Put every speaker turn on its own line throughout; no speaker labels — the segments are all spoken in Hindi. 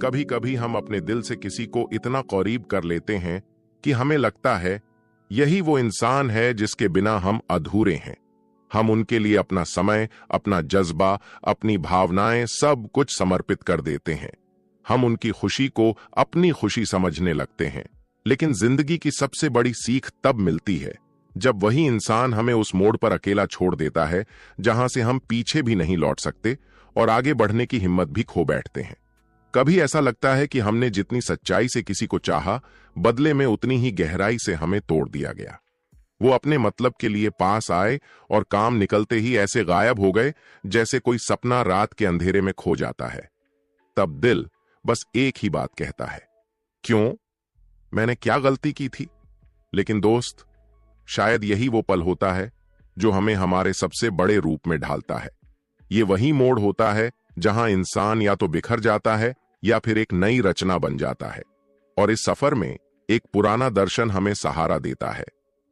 कभी कभी हम अपने दिल से किसी को इतना करीब कर लेते हैं कि हमें लगता है यही वो इंसान है जिसके बिना हम अधूरे हैं। हम उनके लिए अपना समय, अपना जज्बा, अपनी भावनाएं सब कुछ समर्पित कर देते हैं। हम उनकी खुशी को अपनी खुशी समझने लगते हैं। लेकिन जिंदगी की सबसे बड़ी सीख तब मिलती है जब वही इंसान हमें उस मोड़ पर अकेला छोड़ देता है जहां से हम पीछे भी नहीं लौट सकते और आगे बढ़ने की हिम्मत भी खो बैठते हैं। कभी ऐसा लगता है कि हमने जितनी सच्चाई से किसी को चाहा, बदले में उतनी ही गहराई से हमें तोड़ दिया गया। वो अपने मतलब के लिए पास आए और काम निकलते ही ऐसे गायब हो गए जैसे कोई सपना रात के अंधेरे में खो जाता है। तब दिल बस एक ही बात कहता है, क्यों? मैंने क्या गलती की थी? लेकिन दोस्त, शायद यही वो पल होता है जो हमें हमारे सबसे बड़े रूप में ढालता है। ये वही मोड़ होता है जहां इंसान या तो बिखर जाता है या फिर एक नई रचना बन जाता है। और इस सफर में एक पुराना दर्शन हमें सहारा देता है,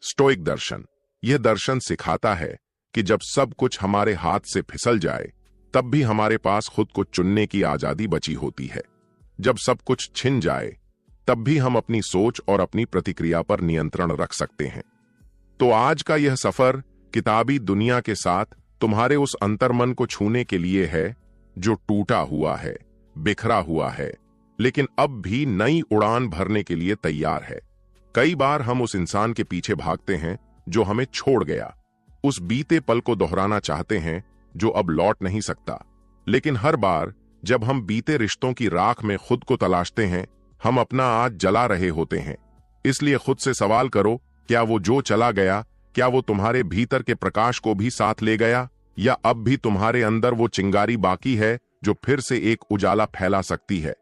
स्टोइक दर्शन। यह दर्शन सिखाता है कि जब सब कुछ हमारे हाथ से फिसल जाए, तब भी हमारे पास खुद को चुनने की आजादी बची होती है। जब सब कुछ छिन जाए, तब भी हम अपनी सोच और अपनी प्रतिक्रिया पर नियंत्रण रख सकते हैं। तो आज का यह सफर किताबी दुनिया के साथ तुम्हारे उस अंतर्मन को छूने के लिए है जो टूटा हुआ है, बिखरा हुआ है, लेकिन अब भी नई उड़ान भरने के लिए तैयार है। कई बार हम उस इंसान के पीछे भागते हैं जो हमें छोड़ गया, उस बीते पल को दोहराना चाहते हैं जो अब लौट नहीं सकता। लेकिन हर बार जब हम बीते रिश्तों की राख में खुद को तलाशते हैं, हम अपना आज जला रहे होते हैं। इसलिए खुद से सवाल करो, क्या वो जो चला गया, क्या वो तुम्हारे भीतर के प्रकाश को भी साथ ले गया, या अब भी तुम्हारे अंदर वो चिंगारी बाकी है जो फिर से एक उजाला फैला सकती है?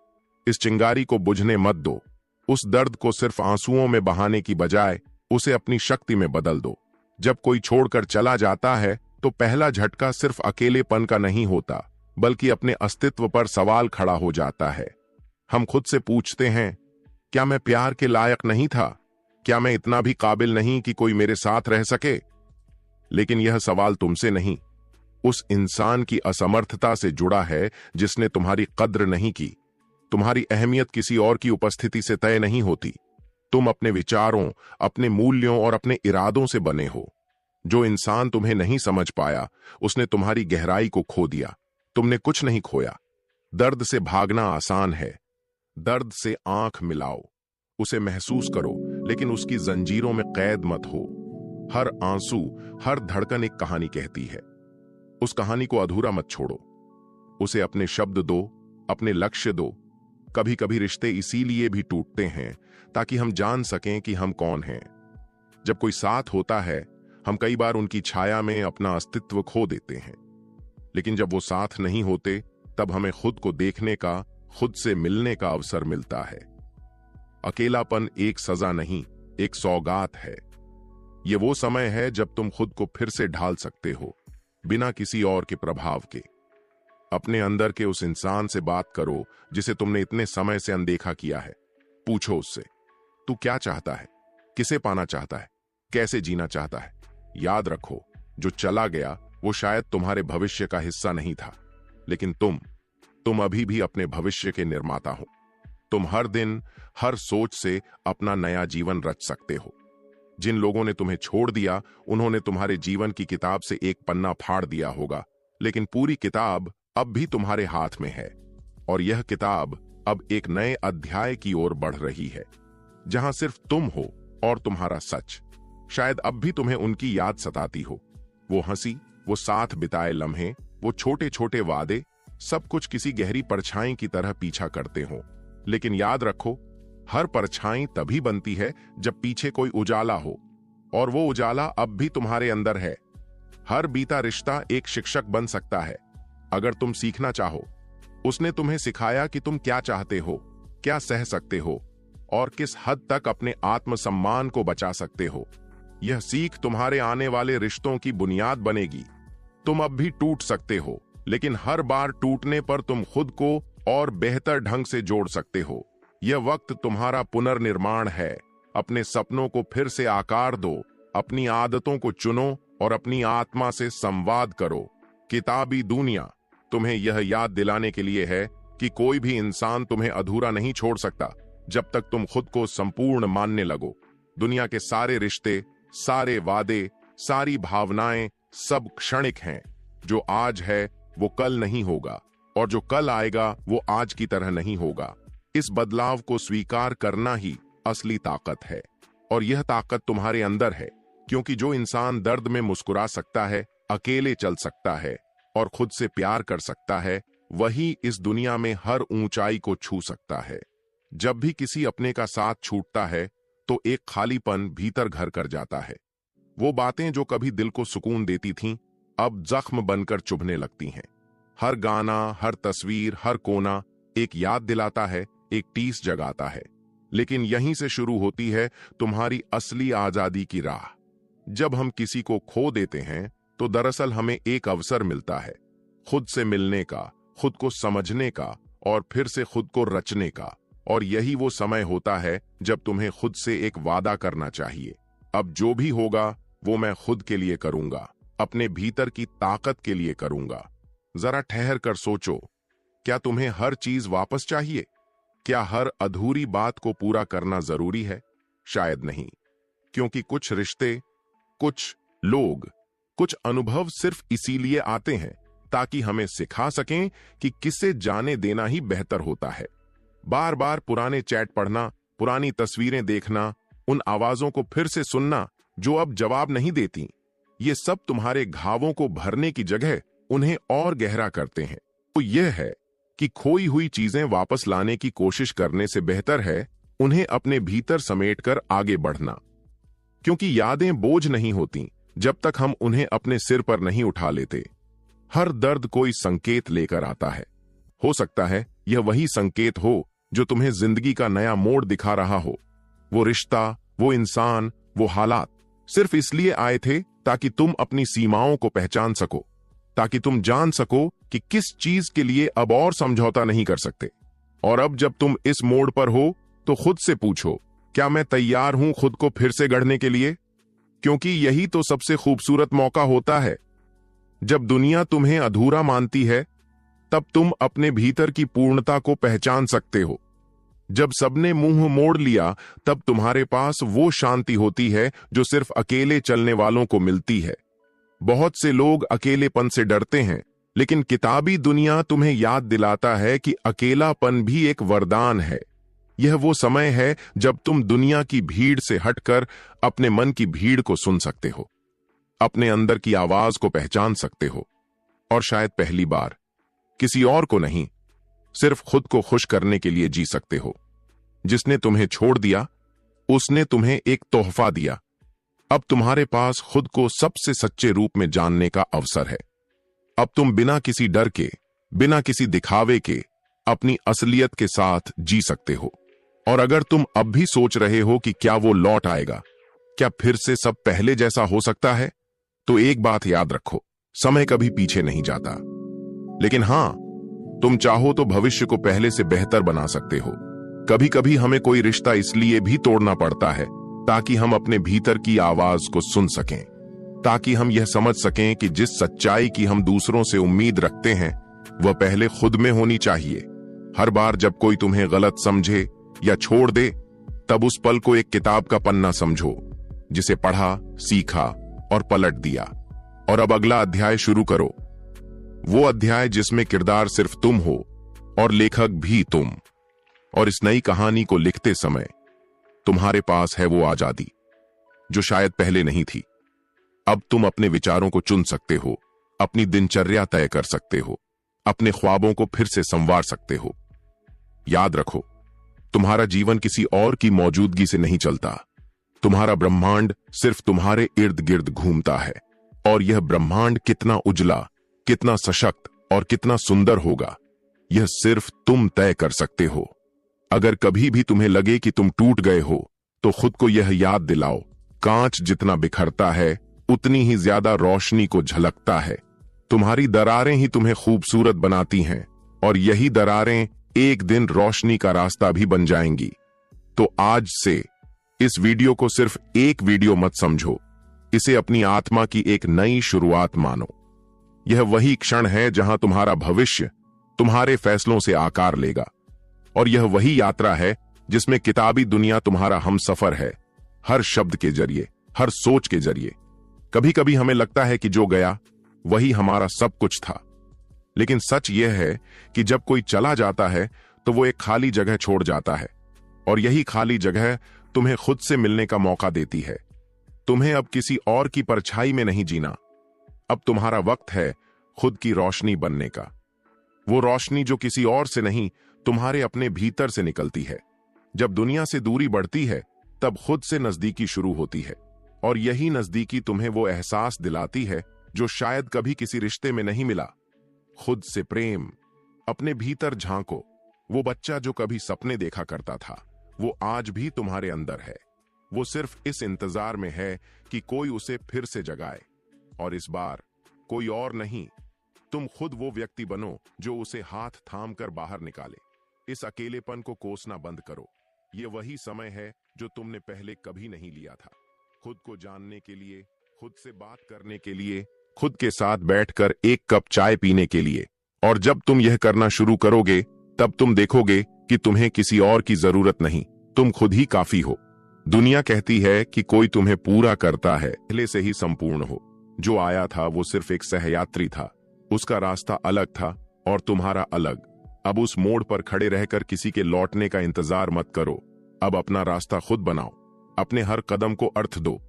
इस चिंगारी को बुझने मत दो। उस दर्द को सिर्फ आंसुओं में बहाने की बजाय उसे अपनी शक्ति में बदल दो। जब कोई छोड़कर चला जाता है तो पहला झटका सिर्फ अकेलेपन का नहीं होता, बल्कि अपने अस्तित्व पर सवाल खड़ा हो जाता है। हम खुद से पूछते हैं, क्या मैं प्यार के लायक नहीं था? क्या मैं इतना भी काबिल नहीं कि कोई मेरे साथ रह सके? लेकिन यह सवाल तुमसे नहीं, उस इंसान की असमर्थता से जुड़ा है जिसने तुम्हारी कद्र नहीं की। तुम्हारी अहमियत किसी और की उपस्थिति से तय नहीं होती। तुम अपने विचारों, अपने मूल्यों और अपने इरादों से बने हो। जो इंसान तुम्हें नहीं समझ पाया, उसने तुम्हारी गहराई को खो दिया। तुमने कुछ नहीं खोया। दर्द से भागना आसान है, दर्द से आंख मिलाओ, उसे महसूस करो, लेकिन उसकी जंजीरों में कैद मत हो। हर आंसू, हर धड़कन एक कहानी कहती है। उस कहानी को अधूरा मत छोड़ो। उसे अपने शब्द दो, अपने लक्ष्य दो। कभी कभी रिश्ते इसीलिए भी टूटते हैं ताकि हम जान सकें कि हम कौन हैं। जब कोई साथ होता है, हम कई बार उनकी छाया में अपना अस्तित्व खो देते हैं। लेकिन जब वो साथ नहीं होते, तब हमें खुद को देखने का, खुद से मिलने का अवसर मिलता है। अकेलापन एक सजा नहीं, एक सौगात है। ये वो समय है जब तुम खुद को फिर से ढाल सकते हो, बिना किसी और के प्रभाव के। अपने अंदर के उस इंसान से बात करो जिसे तुमने इतने समय से अनदेखा किया है। पूछो उससे, तू क्या चाहता है? किसे पाना चाहता है? कैसे जीना चाहता है? याद रखो, जो चला गया वो शायद तुम्हारे भविष्य का हिस्सा नहीं था, लेकिन तुम अभी भी अपने भविष्य के निर्माता हो। तुम हर दिन, हर सोच से अपना नया जीवन रच सकते हो। जिन लोगों ने तुम्हें छोड़ दिया, उन्होंने तुम्हारे जीवन की किताब से एक पन्ना फाड़ दिया होगा, लेकिन पूरी किताब अब भी तुम्हारे हाथ में है। और यह किताब अब एक नए अध्याय की ओर बढ़ रही है, जहां सिर्फ तुम हो और तुम्हारा सच। शायद अब भी तुम्हें उनकी याद सताती हो। वो हंसी, वो साथ बिताए लम्हे, वो छोटे छोटे वादे, सब कुछ किसी गहरी परछाई की तरह पीछा करते हो। लेकिन याद रखो, हर परछाई तभी बनती है जब पीछे कोई उजाला हो, और वो उजाला अब भी तुम्हारे अंदर है। हर बीता रिश्ता एक शिक्षक बन सकता है, अगर तुम सीखना चाहो। उसने तुम्हें सिखाया कि तुम क्या चाहते हो, क्या सह सकते हो, और किस हद तक अपने आत्मसम्मान को बचा सकते हो। यह सीख तुम्हारे आने वाले रिश्तों की बुनियाद बनेगी। तुम अब भी टूट सकते हो, लेकिन हर बार टूटने पर तुम खुद को और बेहतर ढंग से जोड़ सकते हो। यह वक्त तुम्हारा पुनर्निर्माण है। अपने सपनों को फिर से आकार दो, अपनी आदतों को चुनो और अपनी आत्मा से संवाद करो। किताबी दुनिया तुम्हें यह याद दिलाने के लिए है कि कोई भी इंसान तुम्हें अधूरा नहीं छोड़ सकता जब तक तुम खुद को संपूर्ण मानने लगो। दुनिया के सारे रिश्ते, सारे वादे, सारी भावनाएं सब क्षणिक हैं। जो आज है वो कल नहीं होगा, और जो कल आएगा वो आज की तरह नहीं होगा। इस बदलाव को स्वीकार करना ही असली ताकत है, और यह ताकत तुम्हारे अंदर है, क्योंकि जो इंसान दर्द में मुस्कुरा सकता है, अकेले चल सकता है और खुद से प्यार कर सकता है, वही इस दुनिया में हर ऊंचाई को छू सकता है। जब भी किसी अपने का साथ छूटता है तो एक खालीपन भीतर घर कर जाता है। वो बातें जो कभी दिल को सुकून देती थीं, अब जख्म बनकर चुभने लगती हैं। हर गाना, हर तस्वीर, हर कोना एक याद दिलाता है, एक टीस जगाता है। लेकिन यहीं से शुरू होती है तुम्हारी असली आजादी की राह। जब हम किसी को खो देते हैं तो दरअसल हमें एक अवसर मिलता है खुद से मिलने का, खुद को समझने का और फिर से खुद को रचने का। और यही वो समय होता है जब तुम्हें खुद से एक वादा करना चाहिए। अब जो भी होगा वो मैं खुद के लिए करूंगा, अपने भीतर की ताकत के लिए करूंगा। जरा ठहर कर सोचो, क्या तुम्हें हर चीज वापस चाहिए? क्या हर अधूरी बात को पूरा करना जरूरी है? शायद नहीं, क्योंकि कुछ रिश्ते, कुछ लोग, कुछ अनुभव सिर्फ इसीलिए आते हैं ताकि हमें सिखा सकें कि किसे जाने देना ही बेहतर होता है। बार बार पुराने चैट पढ़ना, पुरानी तस्वीरें देखना, उन आवाजों को फिर से सुनना जो अब जवाब नहीं देती, ये सब तुम्हारे घावों को भरने की जगह उन्हें और गहरा करते हैं। तो यह है कि खोई हुई चीजें वापस लाने की कोशिश करने से बेहतर है उन्हें अपने भीतर समेटकर आगे बढ़ना, क्योंकि यादें बोझ नहीं होती जब तक हम उन्हें अपने सिर पर नहीं उठा लेते। हर दर्द कोई संकेत लेकर आता है। हो सकता है यह वही संकेत हो जो तुम्हें जिंदगी का नया मोड़ दिखा रहा हो। वो रिश्ता, वो इंसान, वो हालात सिर्फ इसलिए आए थे ताकि तुम अपनी सीमाओं को पहचान सको, ताकि तुम जान सको कि किस चीज के लिए अब और समझौता नहीं कर सकते। और अब जब तुम इस मोड़ पर हो तो खुद से पूछो, क्या मैं तैयार हूं खुद को फिर से गढ़ने के लिए? क्योंकि यही तो सबसे खूबसूरत मौका होता है। जब दुनिया तुम्हें अधूरा मानती है, तब तुम अपने भीतर की पूर्णता को पहचान सकते हो। जब सबने मुंह मोड़ लिया, तब तुम्हारे पास वो शांति होती है जो सिर्फ अकेले चलने वालों को मिलती है। बहुत से लोग अकेलेपन से डरते हैं, लेकिन किताबी दुनिया तुम्हें याद दिलाता है कि अकेलापन भी एक वरदान है। यह वो समय है जब तुम दुनिया की भीड़ से हटकर अपने मन की भीड़ को सुन सकते हो, अपने अंदर की आवाज को पहचान सकते हो, और शायद पहली बार किसी और को नहीं, सिर्फ खुद को खुश करने के लिए जी सकते हो। जिसने तुम्हें छोड़ दिया, उसने तुम्हें एक तोहफा दिया। अब तुम्हारे पास खुद को सबसे सच्चे रूप में जानने का अवसर है। अब तुम बिना किसी डर के, बिना किसी दिखावे के अपनी असलियत के साथ जी सकते हो। और अगर तुम अब भी सोच रहे हो कि क्या वो लौट आएगा, क्या फिर से सब पहले जैसा हो सकता है, तो एक बात याद रखो, समय कभी पीछे नहीं जाता। लेकिन हां, तुम चाहो तो भविष्य को पहले से बेहतर बना सकते हो। कभी कभी हमें कोई रिश्ता इसलिए भी तोड़ना पड़ता है ताकि हम अपने भीतर की आवाज को सुन सकें, ताकि हम यह समझ सकें कि जिस सच्चाई की हम दूसरों से उम्मीद रखते हैं वह पहले खुद में होनी चाहिए। हर बार जब कोई तुम्हें गलत समझे या छोड़ दे, तब उस पल को एक किताब का पन्ना समझो जिसे पढ़ा, सीखा और पलट दिया। और अब अगला अध्याय शुरू करो, वो अध्याय जिसमें किरदार सिर्फ तुम हो और लेखक भी तुम। और इस नई कहानी को लिखते समय तुम्हारे पास है वो आजादी जो शायद पहले नहीं थी। अब तुम अपने विचारों को चुन सकते हो, अपनी दिनचर्या तय कर सकते हो, अपने ख्वाबों को फिर से संवार सकते हो। याद रखो, तुम्हारा जीवन किसी और की मौजूदगी से नहीं चलता। तुम्हारा ब्रह्मांड सिर्फ तुम्हारे इर्द गिर्द घूमता है, और यह ब्रह्मांड कितना उजला, कितना सशक्त और कितना सुंदर होगा, यह सिर्फ तुम तय कर सकते हो। अगर कभी भी तुम्हें लगे कि तुम टूट गए हो, तो खुद को यह याद दिलाओ, कांच जितना बिखरता है उतनी ही ज्यादा रोशनी को झलकता है। तुम्हारी दरारें ही तुम्हें खूबसूरत बनाती हैं, और यही दरारें एक दिन रोशनी का रास्ता भी बन जाएंगी। तो आज से इस वीडियो को सिर्फ एक वीडियो मत समझो, इसे अपनी आत्मा की एक नई शुरुआत मानो। यह वही क्षण है जहां तुम्हारा भविष्य तुम्हारे फैसलों से आकार लेगा। और यह वही यात्रा है जिसमें किताबी दुनिया तुम्हारा हमसफर है, हर शब्द के जरिए, हर सोच के जरिए। कभी कभी हमें लगता है कि जो गया वही हमारा सब कुछ था, लेकिन सच यह है कि जब कोई चला जाता है तो वो एक खाली जगह छोड़ जाता है, और यही खाली जगह तुम्हें खुद से मिलने का मौका देती है। तुम्हें अब किसी और की परछाई में नहीं जीना। अब तुम्हारा वक्त है खुद की रोशनी बनने का, वो रोशनी जो किसी और से नहीं, तुम्हारे अपने भीतर से निकलती है। जब दुनिया से दूरी बढ़ती है तब खुद से नजदीकी शुरू होती है, और यही नजदीकी तुम्हें वो एहसास दिलाती है जो शायद कभी किसी रिश्ते में नहीं मिला। खुद से प्रेम। अपने भीतर झांको। वो बच्चा जो कभी सपने देखा करता था, वो आज भी तुम्हारे अंदर है। वो सिर्फ इस इंतजार में है कि कोई उसे फिर से जगाए, और इस बार कोई और नहीं, तुम खुद वो व्यक्ति बनो जो उसे हाथ थाम कर बाहर निकाले। इस अकेलेपन को कोसना बंद करो। ये वही समय है जो तुमने पहले कभी नहीं लिया था, खुद को जानने के लिए, खुद से बात करने के लिए, खुद के साथ बैठकर एक कप चाय पीने के लिए। और जब तुम यह करना शुरू करोगे तब तुम देखोगे कि तुम्हें किसी और की जरूरत नहीं, तुम खुद ही काफी हो। दुनिया कहती है कि कोई तुम्हें पूरा करता है, पहले से ही संपूर्ण हो। जो आया था वो सिर्फ एक सहयात्री था, उसका रास्ता अलग था और तुम्हारा अलग। अब उस मोड़ पर खड़े रहकर किसी के लौटने का इंतजार मत करो। अब अपना रास्ता खुद बनाओ, अपने हर कदम को अर्थ दो।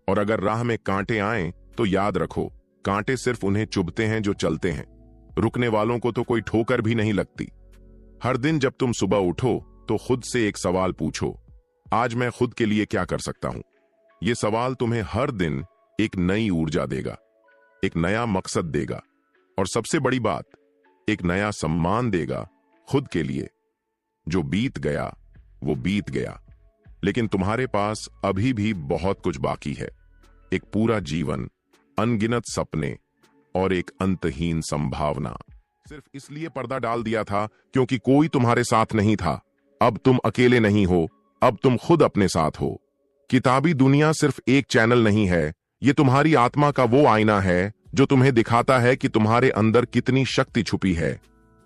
और अगर राह में कांटे आएं तो याद रखो, कांटे सिर्फ उन्हें चुभते हैं जो चलते हैं, रुकने वालों को तो कोई ठोकर भी नहीं लगती। हर दिन जब तुम सुबह उठो तो खुद से एक सवाल पूछो, आज मैं खुद के लिए क्या कर सकता हूं। यह सवाल तुम्हें हर दिन एक नई ऊर्जा देगा, एक नया मकसद देगा, और सबसे बड़ी बात, एक नया सम्मान देगा खुद के लिए। जो बीत गया वो बीत गया, लेकिन तुम्हारे पास अभी भी बहुत कुछ बाकी है। एक पूरा जीवन, अनगिनत सपने और एक अंतहीन संभावना। सिर्फ इसलिए पर्दा डाल दिया था क्योंकि कोई तुम्हारे साथ नहीं था। अब तुम अकेले नहीं हो, अब तुम खुद अपने साथ हो। किताबी दुनिया सिर्फ एक चैनल नहीं है, ये तुम्हारी आत्मा का वो आईना है जो तुम्हें दिखाता है कि तुम्हारे अंदर कितनी शक्ति छुपी है।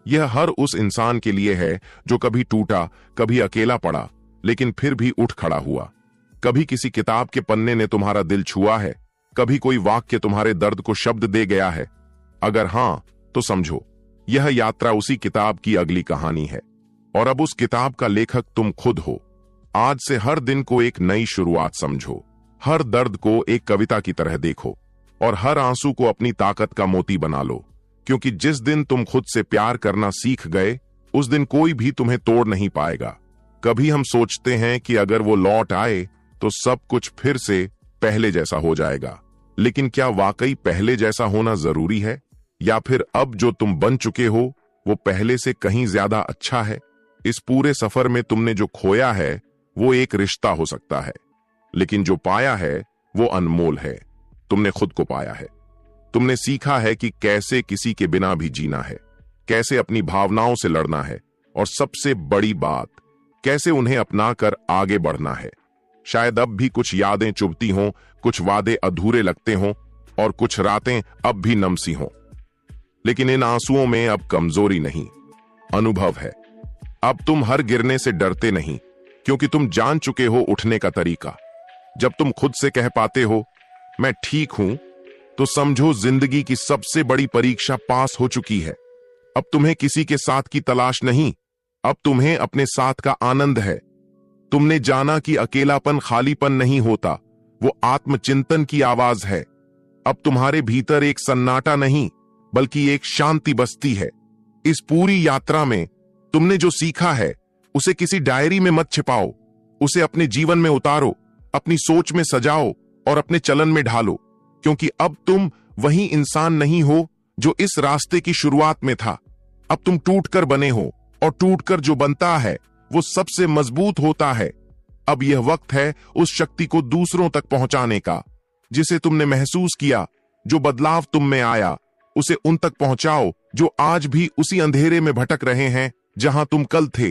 यह हर उस इंसान के लिए है जो कभी टूटा, कभी अकेला पड़ा, लेकिन फिर भी उठ खड़ा हुआ। कभी किसी किताब के पन्ने ने तुम्हारा दिल छुआ है, कभी कोई वाक्य तुम्हारे दर्द को शब्द दे गया है। अगर हां, तो समझो यह यात्रा उसी किताब की अगली कहानी है, और अब उस किताब का लेखक तुम खुद हो। आज से हर दिन को एक नई शुरुआत समझो, हर दर्द को एक कविता की तरह देखो, और हर आंसू को अपनी ताकत का मोती बना लो। क्योंकि जिस दिन तुम खुद से प्यार करना सीख गए, उस दिन कोई भी तुम्हें तोड़ नहीं पाएगा। कभी हम सोचते हैं कि अगर वो लौट आए तो सब कुछ फिर से पहले जैसा हो जाएगा, लेकिन क्या वाकई पहले जैसा होना जरूरी है, या फिर अब जो तुम बन चुके हो वो पहले से कहीं ज्यादा अच्छा है? इस पूरे सफर में तुमने जो खोया है वो एक रिश्ता हो सकता है, लेकिन जो पाया है वो अनमोल है। तुमने खुद को पाया है। तुमने सीखा है कि कैसे किसी के बिना भी जीना है, कैसे अपनी भावनाओं से लड़ना है, और सबसे बड़ी बात, कैसे उन्हें अपनाकर आगे बढ़ना है। शायद अब भी कुछ यादें चुभती हों, कुछ वादे अधूरे लगते हों, और कुछ रातें अब भी नमसी हों, लेकिन इन आंसुओं में अब कमजोरी नहीं, अनुभव है। अब तुम हर गिरने से डरते नहीं, क्योंकि तुम जान चुके हो उठने का तरीका। जब तुम खुद से कह पाते हो मैं ठीक हूं, तो समझो जिंदगी की सबसे बड़ी परीक्षा पास हो चुकी है। अब तुम्हें किसी के साथ की तलाश नहीं, अब तुम्हें अपने साथ का आनंद है। तुमने जाना कि अकेलापन खालीपन नहीं होता, वो आत्मचिंतन की आवाज है। अब तुम्हारे भीतर एक सन्नाटा नहीं, बल्कि एक शांति बसती है। इस पूरी यात्रा में तुमने जो सीखा है उसे किसी डायरी में मत छिपाओ, उसे अपने जीवन में उतारो, अपनी सोच में सजाओ और अपने चलन में ढालो। क्योंकि अब तुम वही इंसान नहीं हो जो इस रास्ते की शुरुआत में था। अब तुम टूटकर बने हो, और टूटकर जो बनता है वो सबसे मजबूत होता है। अब यह वक्त है उस शक्ति को दूसरों तक पहुंचाने का, जिसे तुमने महसूस किया। जो बदलाव तुम में आया उसे उन तक पहुंचाओ जो आज भी उसी अंधेरे में भटक रहे हैं जहां तुम कल थे।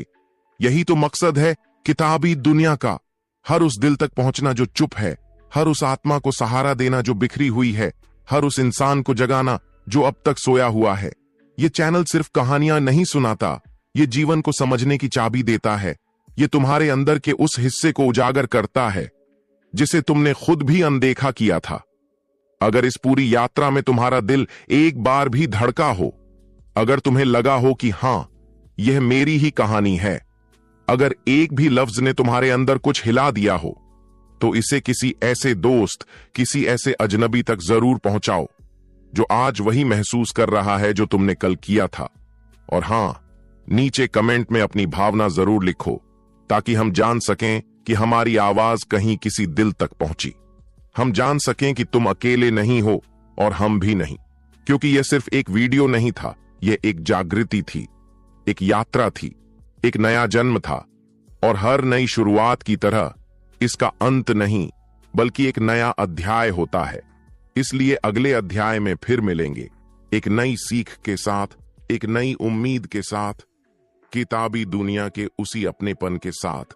यही तो मकसद है किताबी दुनिया का, हर उस दिल तक पहुंचना जो चुप है, हर उस आत्मा को सहारा देना जो बिखरी हुई है, हर उस इंसान को जगाना जो अब तक सोया हुआ है। ये चैनल सिर्फ कहानियां नहीं सुनाता, ये जीवन को समझने की चाबी देता है। ये तुम्हारे अंदर के उस हिस्से को उजागर करता है जिसे तुमने खुद भी अनदेखा किया था। अगर इस पूरी यात्रा में तुम्हारा दिल एक बार भी धड़का हो, अगर तुम्हें लगा हो कि हां, यह मेरी ही कहानी है, अगर एक भी लफ्ज ने तुम्हारे अंदर कुछ हिला दिया हो, तो इसे किसी ऐसे दोस्त, किसी ऐसे अजनबी तक जरूर पहुंचाओ जो आज वही महसूस कर रहा है जो तुमने कल किया था। और हां, नीचे कमेंट में अपनी भावना जरूर लिखो ताकि हम जान सकें कि हमारी आवाज कहीं किसी दिल तक पहुंची। हम जान सकें कि तुम अकेले नहीं हो और हम भी नहीं, क्योंकि यह सिर्फ एक वीडियो नहीं था, यह एक जागृति थी, एक यात्रा थी, एक नया जन्म था। और हर नई शुरुआत की तरह इसका अंत नहीं, बल्कि एक नया अध्याय होता है। इसलिए अगले अध्याय में फिर मिलेंगे, एक नई सीख के साथ, एक नई उम्मीद के साथ, किताबी दुनिया के उसी अपनेपन के साथ।